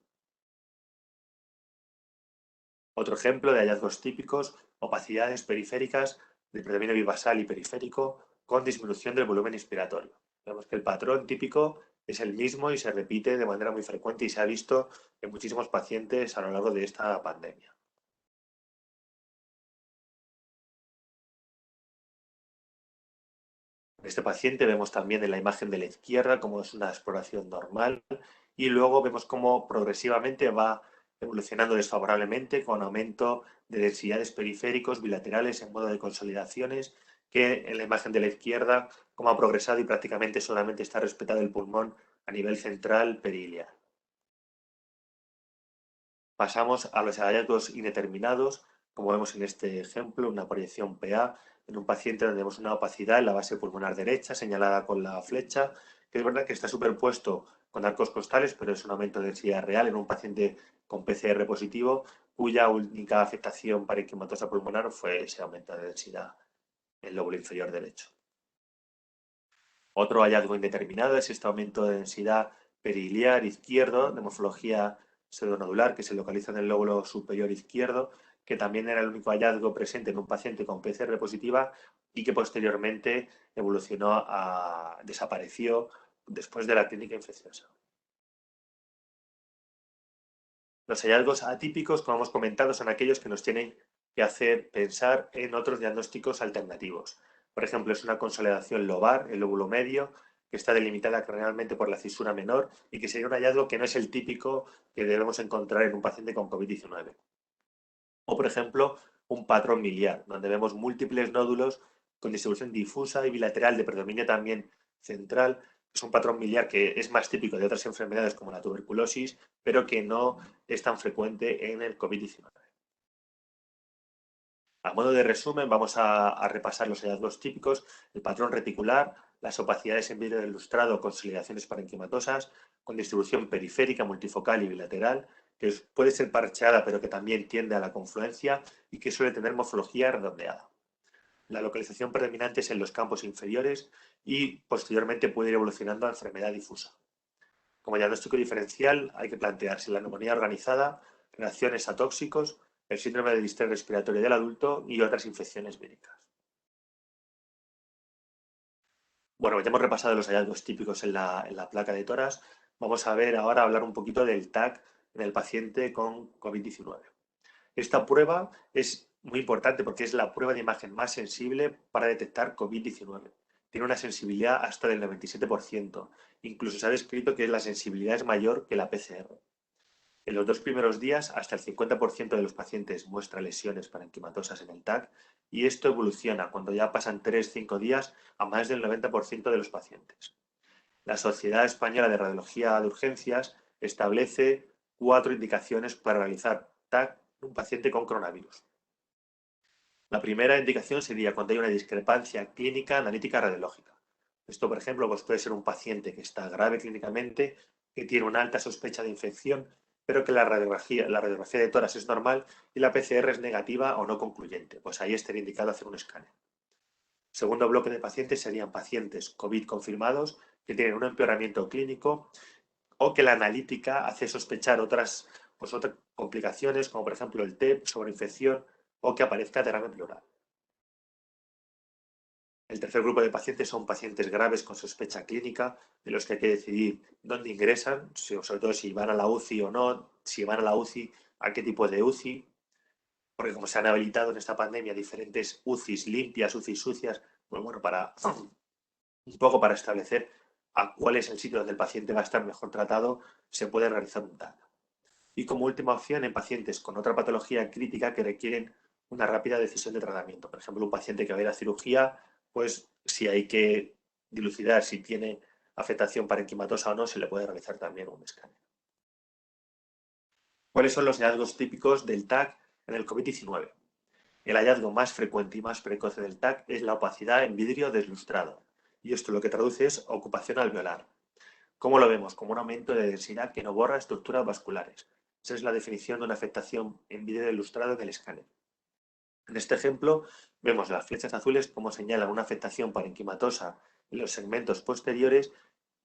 Otro ejemplo de hallazgos típicos, opacidades periféricas de predominio bivasal y periférico con disminución del volumen inspiratorio. Vemos que el patrón típico es el mismo y se repite de manera muy frecuente y se ha visto en muchísimos pacientes a lo largo de esta pandemia. En este paciente vemos también en la imagen de la izquierda cómo es una exploración normal y luego vemos cómo progresivamente va evolucionando desfavorablemente con aumento de densidades periféricos bilaterales en modo de consolidaciones, que en la imagen de la izquierda cómo ha progresado y prácticamente solamente está respetado el pulmón a nivel central periliar. Pasamos a los hallazgos indeterminados, como vemos en este ejemplo, una proyección PA en un paciente donde vemos una opacidad en la base pulmonar derecha señalada con la flecha, que es verdad que está superpuesto con arcos costales, pero es un aumento de densidad real en un paciente con PCR positivo, cuya única afectación parenquimatosa pulmonar fue ese aumento de densidad en el lóbulo inferior derecho. Otro hallazgo indeterminado es este aumento de densidad periliar izquierdo de morfología pseudonodular que se localiza en el lóbulo superior izquierdo, que también era el único hallazgo presente en un paciente con PCR positiva y que posteriormente desapareció después de la clínica infecciosa. Los hallazgos atípicos, como hemos comentado, son aquellos que nos tienen que hacer pensar en otros diagnósticos alternativos. Por ejemplo, es una consolidación lobar, el lóbulo medio, que está delimitada cranealmente por la cisura menor y que sería un hallazgo que no es el típico que debemos encontrar en un paciente con COVID-19. O, por ejemplo, un patrón miliar, donde vemos múltiples nódulos con distribución difusa y bilateral de predominio también central. Es un patrón miliar que es más típico de otras enfermedades como la tuberculosis, pero que no es tan frecuente en el COVID-19. A modo de resumen, vamos a repasar los hallazgos típicos: el patrón reticular, las opacidades en vidrio ilustrado, consolidaciones parenquimatosas, con distribución periférica, multifocal y bilateral, que puede ser parcheada pero que también tiende a la confluencia y que suele tener morfología redondeada. La localización predominante es en los campos inferiores y posteriormente puede ir evolucionando a enfermedad difusa. Como diagnóstico diferencial hay que plantearse la neumonía organizada, reacciones a tóxicos, el síndrome de distrés respiratorio del adulto y otras infecciones víricas. Bueno, ya hemos repasado los hallazgos típicos en la placa de tórax. Vamos a ver ahora hablar un poquito del TAC en el paciente con COVID-19. Esta prueba es muy importante porque es la prueba de imagen más sensible para detectar COVID-19. Tiene una sensibilidad hasta del 97%. Incluso se ha descrito que la sensibilidad es mayor que la PCR. En los 2 primeros días, hasta el 50% de los pacientes muestra lesiones parenquimatosas en el TAC y esto evoluciona cuando ya pasan 3 o 5 días a más del 90% de los pacientes. La Sociedad Española de Radiología de Urgencias establece 4 indicaciones para realizar TAC en un paciente con coronavirus. La primera indicación sería cuando hay una discrepancia clínica analítica radiológica. Esto, por ejemplo, pues puede ser un paciente que está grave clínicamente, que tiene una alta sospecha de infección, pero que la radiografía de tórax es normal y la PCR es negativa o no concluyente. Pues ahí estaría indicado hacer un escáner. Segundo bloque de pacientes serían pacientes COVID confirmados que tienen un empeoramiento clínico o que la analítica hace sospechar otras complicaciones, como por ejemplo el TEP, sobreinfección o que aparezca derrame pleural. El tercer grupo de pacientes son pacientes graves con sospecha clínica, de los que hay que decidir dónde ingresan, sobre todo si van a la UCI o no, si van a la UCI, a qué tipo de UCI, porque como se han habilitado en esta pandemia diferentes UCIs limpias, UCIs sucias, pues bueno, un poco para establecer a cuál es el sitio donde el paciente va a estar mejor tratado, se puede realizar un TAC. Y como última opción, en pacientes con otra patología crítica que requieren una rápida decisión de tratamiento. Por ejemplo, un paciente que va a ir a cirugía, pues si hay que dilucidar si tiene afectación parenquimatosa o no, se le puede realizar también un escáner. ¿Cuáles son los hallazgos típicos del TAC en el COVID-19? El hallazgo más frecuente y más precoz del TAC es la opacidad en vidrio deslustrado. Y esto lo que traduce es ocupación alveolar. ¿Cómo lo vemos? Como un aumento de densidad que no borra estructuras vasculares. Esa es la definición de una afectación en vidrio ilustrado en el escáner. En este ejemplo, vemos las flechas azules como señalan una afectación parenquimatosa en los segmentos posteriores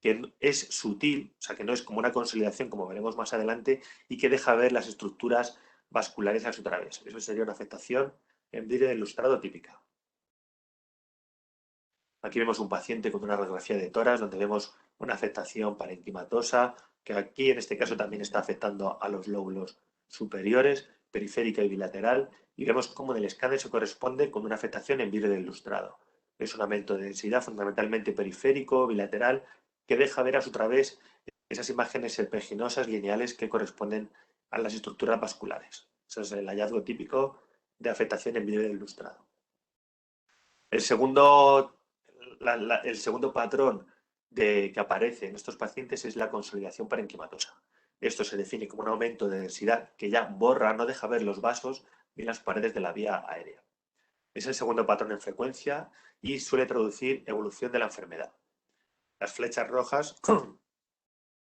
que es sutil, o sea, que no es como una consolidación, como veremos más adelante, y que deja ver las estructuras vasculares a su través. Eso sería una afectación en vidrio ilustrado típica. Aquí vemos un paciente con una radiografía de tórax donde vemos una afectación parenquimatosa, que aquí en este caso también está afectando a los lóbulos superiores, periférica y bilateral, y vemos cómo en el escáner se corresponde con una afectación en vidrio ilustrado. Es un aumento de densidad fundamentalmente periférico, bilateral, que deja ver a su través esas imágenes serpiginosas lineales que corresponden a las estructuras vasculares. Ese es el hallazgo típico de afectación en vidrio ilustrado. El segundo el segundo patrón que aparece en estos pacientes es la consolidación parenquimatosa. Esto se define como un aumento de densidad que ya borra, no deja ver los vasos ni las paredes de la vía aérea. Es el segundo patrón en frecuencia y suele traducir evolución de la enfermedad. Las flechas rojas,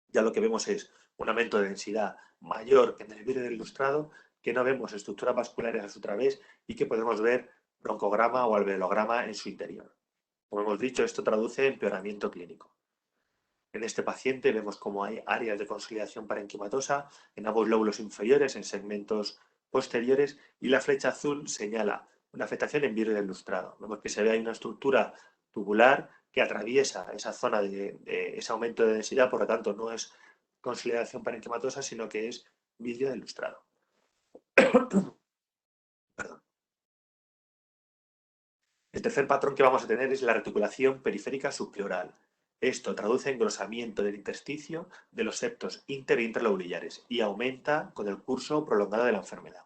ya lo que vemos es un aumento de densidad mayor que en el vidrio ilustrado, que no vemos estructuras vasculares a su través y que podemos ver broncograma o alveolograma en su interior. Como hemos dicho, esto traduce empeoramiento clínico. En este paciente vemos cómo hay áreas de consolidación parenquimatosa en ambos lóbulos inferiores, en segmentos posteriores, y la flecha azul señala una afectación en vidrio ilustrado. Vemos que se ve ahí una estructura tubular que atraviesa esa zona de ese aumento de densidad, por lo tanto no es consolidación parenquimatosa, sino que es vidrio ilustrado. Perdón. El tercer patrón que vamos a tener es la reticulación periférica subpleural. Esto traduce engrosamiento del intersticio de los septos inter e interlobulillares y aumenta con el curso prolongado de la enfermedad.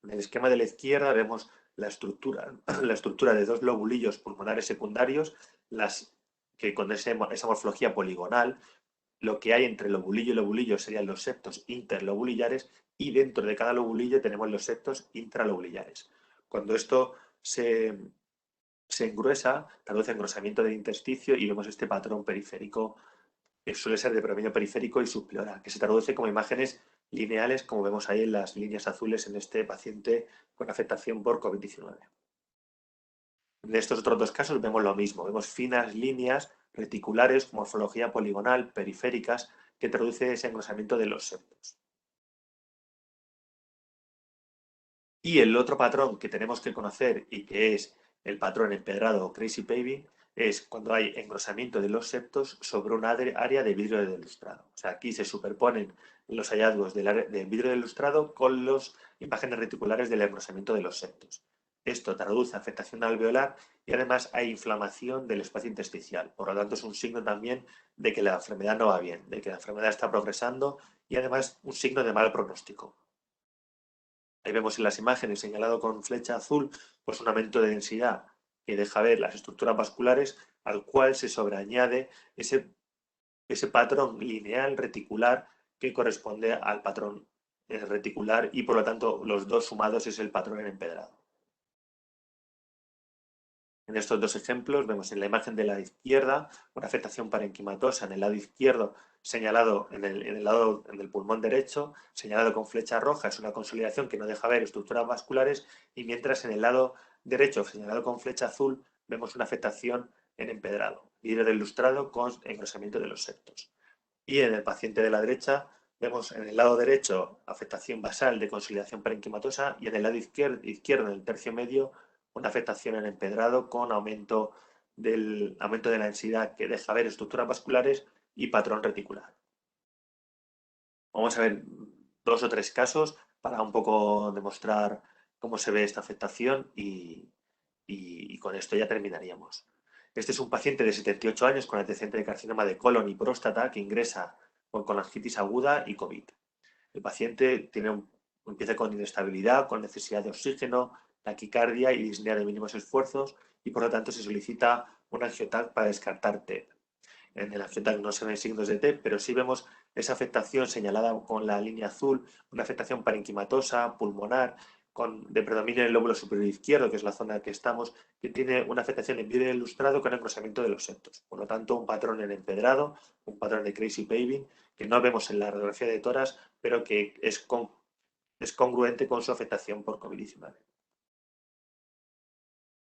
En el esquema de la izquierda vemos la estructura, la estructura de dos lobulillos pulmonares secundarios, que con esa morfología poligonal, lo que hay entre lobulillo y lobulillo serían los septos interlobulillares y dentro de cada lobulillo tenemos los septos intralobulillares. Cuando esto se engruesa, traduce engrosamiento del intersticio y vemos este patrón periférico que suele ser de predominio periférico y subpleural, que se traduce como imágenes lineales, como vemos ahí en las líneas azules en este paciente con afectación por COVID-19. En estos otros dos casos vemos lo mismo, vemos finas líneas reticulares, morfología poligonal, periféricas, que traduce ese engrosamiento de los septos. Y el otro patrón que tenemos que conocer y que es el patrón empedrado o crazy paving es cuando hay engrosamiento de los septos sobre un área de vidrio de ilustrado. O sea, aquí se superponen los hallazgos del vidrio de ilustrado con las imágenes reticulares del engrosamiento de los septos. Esto traduce afectación alveolar y además hay inflamación del espacio intersticial. Por lo tanto, es un signo también de que la enfermedad no va bien, de que la enfermedad está progresando y además un signo de mal pronóstico. Ahí vemos en las imágenes señalado con flecha azul, pues un aumento de densidad que deja ver las estructuras vasculares, al cual se sobreañade ese patrón lineal reticular que corresponde al patrón reticular y por lo tanto los dos sumados es el patrón en empedrado. En estos dos ejemplos vemos en la imagen de la izquierda una afectación parenquimatosa en el lado izquierdo, señalado en el pulmón derecho, señalado con flecha roja, es una consolidación que no deja ver estructuras vasculares, y mientras en el lado derecho, señalado con flecha azul, vemos una afectación en empedrado, vidrio del lustrado con engrosamiento de los septos. Y en el paciente de la derecha vemos en el lado derecho afectación basal de consolidación parenquimatosa, y en el lado izquierdo en el tercio medio, una afectación en empedrado con aumento de la densidad que deja ver estructuras vasculares y patrón reticular. Vamos a ver 2 o 3 casos para un poco demostrar cómo se ve esta afectación y con esto ya terminaríamos. Este es un paciente de 78 años con antecedente de carcinoma de colon y próstata que ingresa con colangitis aguda y COVID. El paciente empieza con inestabilidad, con necesidad de oxígeno, taquicardia y disnea de mínimos esfuerzos, y por lo tanto se solicita un angioTAC para descartar TEP. En el angioTAC no se ven signos de TEP, pero sí vemos esa afectación señalada con la línea azul, una afectación parenquimatosa, pulmonar, de predominio en el lóbulo superior izquierdo, que es la zona en la que estamos, que tiene una afectación en vidrio ilustrado con engrosamiento de los septos. Por lo tanto, un patrón en empedrado, un patrón de crazy paving, que no vemos en la radiografía de tórax, pero que es congruente con su afectación por COVID-19.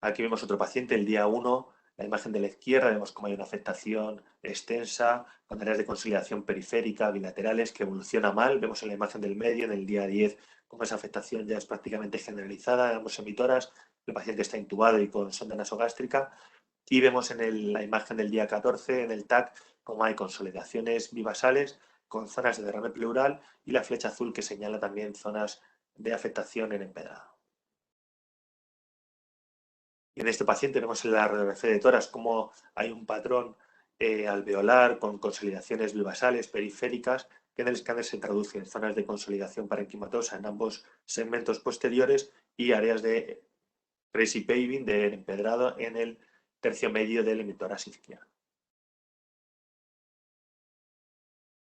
Aquí vemos otro paciente, el día 1, la imagen de la izquierda, vemos cómo hay una afectación extensa, con áreas de consolidación periférica, bilaterales, que evoluciona mal. Vemos en la imagen del medio, en el día 10, cómo esa afectación ya es prácticamente generalizada, vemos hemitoras, el paciente está intubado y con sonda nasogástrica. Y vemos en la imagen del día 14, en el TAC, cómo hay consolidaciones bivasales con zonas de derrame pleural, y la flecha azul que señala también zonas de afectación en empedrado. Y en este paciente vemos en la radiografía de tórax cómo hay un patrón alveolar con consolidaciones bivasales periféricas, que en el escáner se traduce en zonas de consolidación parenquimatosa en ambos segmentos posteriores y áreas de crazy paving, de empedrado, en el tercio medio del hemitórax izquierdo.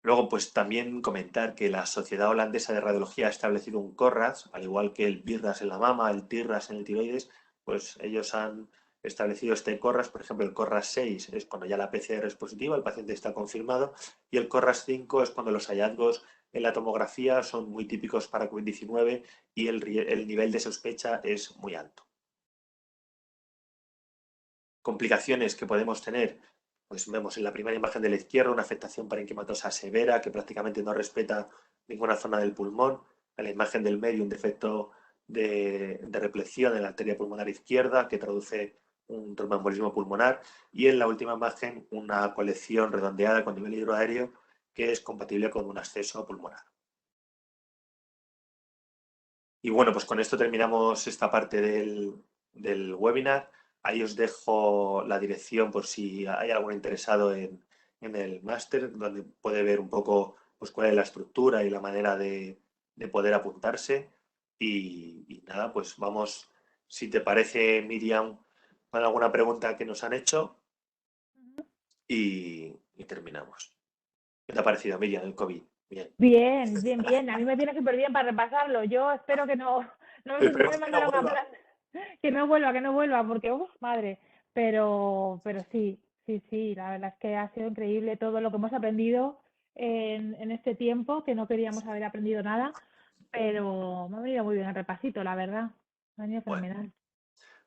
Luego, pues también comentar que la Sociedad Holandesa de Radiología ha establecido un CORRAS, al igual que el BIRRAS en la mama, el TIRRAS en el tiroides, pues ellos han establecido este CORRAS. Por ejemplo, el CORRAS 6 es cuando ya la PCR es positiva, el paciente está confirmado, y el CORRAS 5 es cuando los hallazgos en la tomografía son muy típicos para COVID-19 y el nivel de sospecha es muy alto. Complicaciones que podemos tener, pues vemos en la primera imagen de la izquierda una afectación parenquimatosa severa que prácticamente no respeta ninguna zona del pulmón. En la imagen del medio, un defecto de repleción en la arteria pulmonar izquierda que traduce un tromboembolismo pulmonar. Y en la última imagen, una colección redondeada con nivel hidroaéreo que es compatible con un acceso pulmonar. Y bueno, pues con esto terminamos esta parte del webinar. Ahí os dejo la dirección por si hay algún interesado en el máster, donde puede ver un poco pues, cuál es la estructura y la manera de poder apuntarse. Y nada, pues vamos, si te parece, Miriam, con alguna pregunta que nos han hecho y terminamos. ¿Qué te ha parecido, Miriam, el COVID? Bien. Bien, bien, bien. A mí me viene súper bien para repasarlo. Yo espero que no me Esperemos que no mandaron a vuelva. plan, que no vuelva, porque, madre. Pero sí, la verdad es que ha sido increíble todo lo que hemos aprendido en este tiempo, que no queríamos haber aprendido nada, pero me ha venido muy bien el repasito, la verdad. Me ha venido Bueno. fenomenal.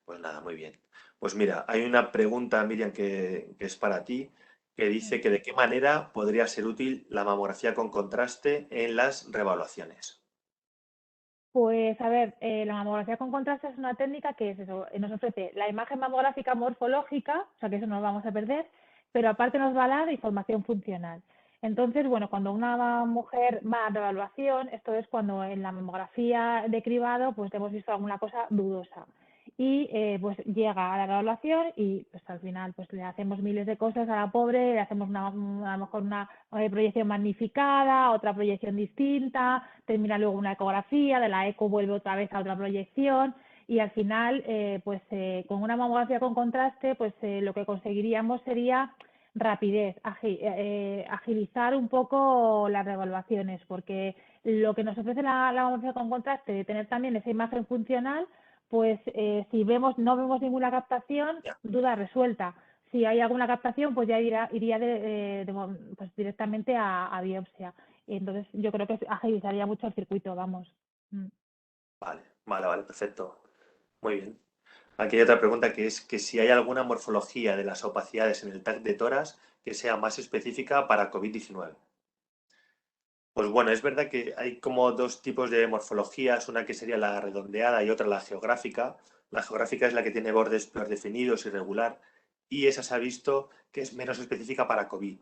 Pues nada, muy bien. Pues mira, hay una pregunta, Miriam, que es para ti, que dice que de qué manera podría ser útil la mamografía con contraste en las revaluaciones. Pues a ver, la mamografía con contraste es una técnica que es eso, nos ofrece la imagen mamográfica morfológica, o sea que eso no lo vamos a perder, pero aparte nos va a dar información funcional. Entonces, bueno, cuando una mujer va a revaluación, esto es cuando en la mamografía de cribado pues hemos visto alguna cosa dudosa. Y pues llega a la revaluación y pues al final pues le hacemos miles de cosas a la pobre, le hacemos a lo mejor una proyección magnificada, otra proyección distinta, termina luego una ecografía, de la eco vuelve otra vez a otra proyección y al final con una mamografía con contraste pues lo que conseguiríamos sería rapidez, agilizar un poco las revaluaciones, porque lo que nos ofrece la mamografía con contraste de tener también esa imagen funcional, pues si no vemos ninguna captación, Ya. duda resuelta. Si hay alguna captación, pues ya iría pues directamente a biopsia. Y entonces yo creo que agilizaría mucho el circuito, vamos. Mm. Vale, vale, vale, perfecto. Muy bien. Aquí hay otra pregunta que es que si hay alguna morfología de las opacidades en el TAC de toras que sea más específica para COVID-19. Pues bueno, es verdad que hay como dos tipos de morfologías, una que sería la redondeada y otra la geográfica. La geográfica es la que tiene bordes peor definidos, irregular, y esa se ha visto que es menos específica para COVID.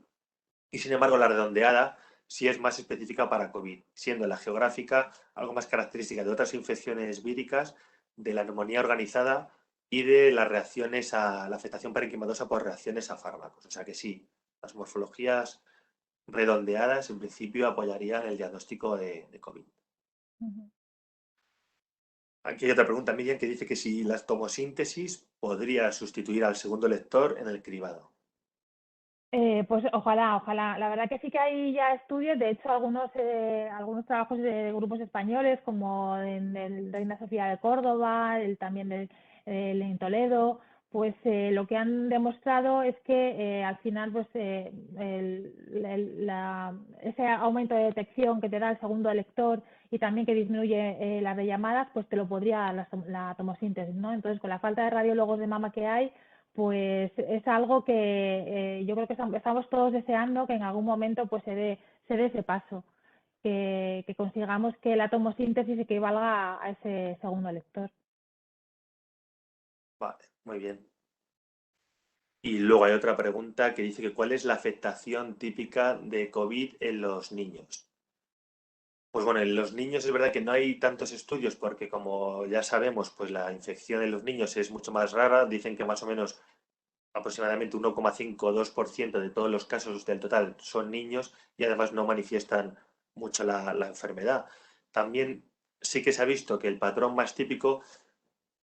Y sin embargo, la redondeada sí es más específica para COVID, siendo la geográfica algo más característica de otras infecciones víricas, de la neumonía organizada y de las reacciones a la afectación parenquimatosa por reacciones a fármacos. O sea que sí, las morfologías redondeadas en principio apoyarían el diagnóstico de COVID. Ujú. Aquí hay otra pregunta, Miriam, que dice que si la tomosíntesis podría sustituir al segundo lector en el cribado. Pues ojalá, ojalá. La verdad que sí que hay ya estudios, de hecho algunos trabajos de grupos españoles, como en el Reina Sofía de Córdoba, en Toledo, pues lo que han demostrado es que al final pues ese aumento de detección que te da el segundo lector y también que disminuye las rellamadas, pues te lo podría dar la tomosíntesis, ¿no? Entonces, con la falta de radiólogos de mama que hay, pues es algo que yo creo que estamos todos deseando que en algún momento pues se dé ese paso, que consigamos que la tomosíntesis equivalga a ese segundo lector. Vale, muy bien. Y luego hay otra pregunta que dice que ¿cuál es la afectación típica de COVID en los niños? Pues bueno, en los niños es verdad que no hay tantos estudios porque como ya sabemos, pues la infección en los niños es mucho más rara. Dicen que más o menos aproximadamente 1,5 o 2% de todos los casos del total son niños y además no manifiestan mucho la enfermedad. También sí que se ha visto que el patrón más típico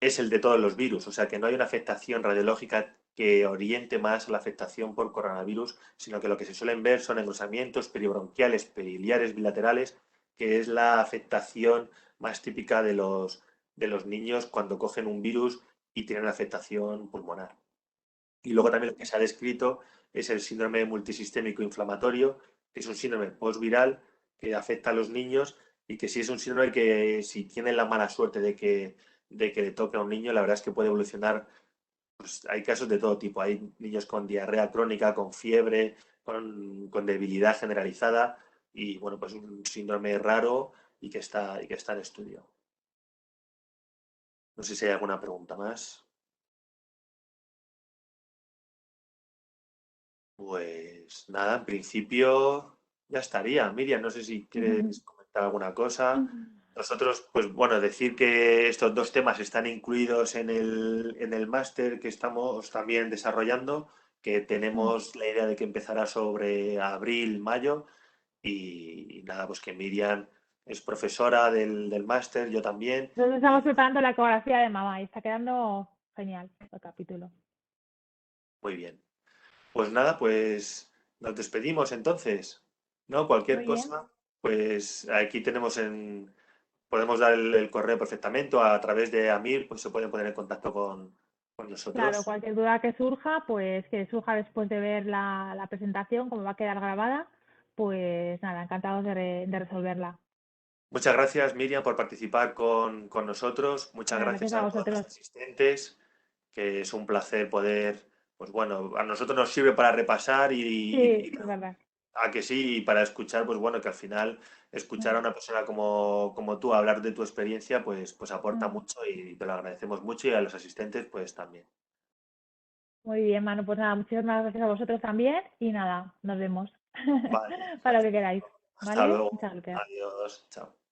es el de todos los virus, o sea que no hay una afectación radiológica que oriente más a la afectación por coronavirus, sino que lo que se suelen ver son engrosamientos peribronquiales, periliares, bilaterales, que es la afectación más típica de los niños cuando cogen un virus y tienen afectación pulmonar. Y luego también lo que se ha descrito es el síndrome multisistémico inflamatorio, que es un síndrome postviral que afecta a los niños y que sí es un síndrome que si tienen la mala suerte de que le toque a un niño, la verdad es que puede evolucionar. Pues hay casos de todo tipo. Hay niños con diarrea crónica, con fiebre, con debilidad generalizada y bueno, pues un síndrome raro y que está en estudio. No sé si hay alguna pregunta más. Pues nada, en principio ya estaría. Miriam, no sé si quieres comentar alguna cosa. Nosotros, pues bueno, decir que estos dos temas están incluidos en el máster que estamos también desarrollando, que tenemos la idea de que empezará sobre abril, mayo, y nada, pues que Miriam es profesora del máster, yo también, Entonces estamos y preparando la ecografía de mamá y está quedando genial el capítulo. muy bien. Pues nada, pues nos despedimos entonces, ¿no? Muy Cualquier bien. cosa, pues aquí podemos dar el correo perfectamente, o a través de Amir, pues se pueden poner en contacto con Claro, nosotros. cualquier duda que surja, pues que surja después de ver la presentación, como va a quedar grabada, pues nada, encantados de resolverla. Muchas gracias, Miriam, por participar con nosotros. Muchas Nada, gracias gracias a a todos los vosotros. asistentes, que es un placer poder, pues bueno, a nosotros nos sirve para repasar Sí, y es verdad. a que sí, y para escuchar, pues bueno, que al final escuchar a una persona como tú hablar de tu experiencia, pues aporta mucho y te lo agradecemos mucho y a los asistentes, pues también. Muy bien, Manu, pues nada, muchísimas gracias a vosotros también y nada, nos vemos Vale, para lo que queráis, hasta ¿vale? luego. Muchas gracias. Adiós. Chao.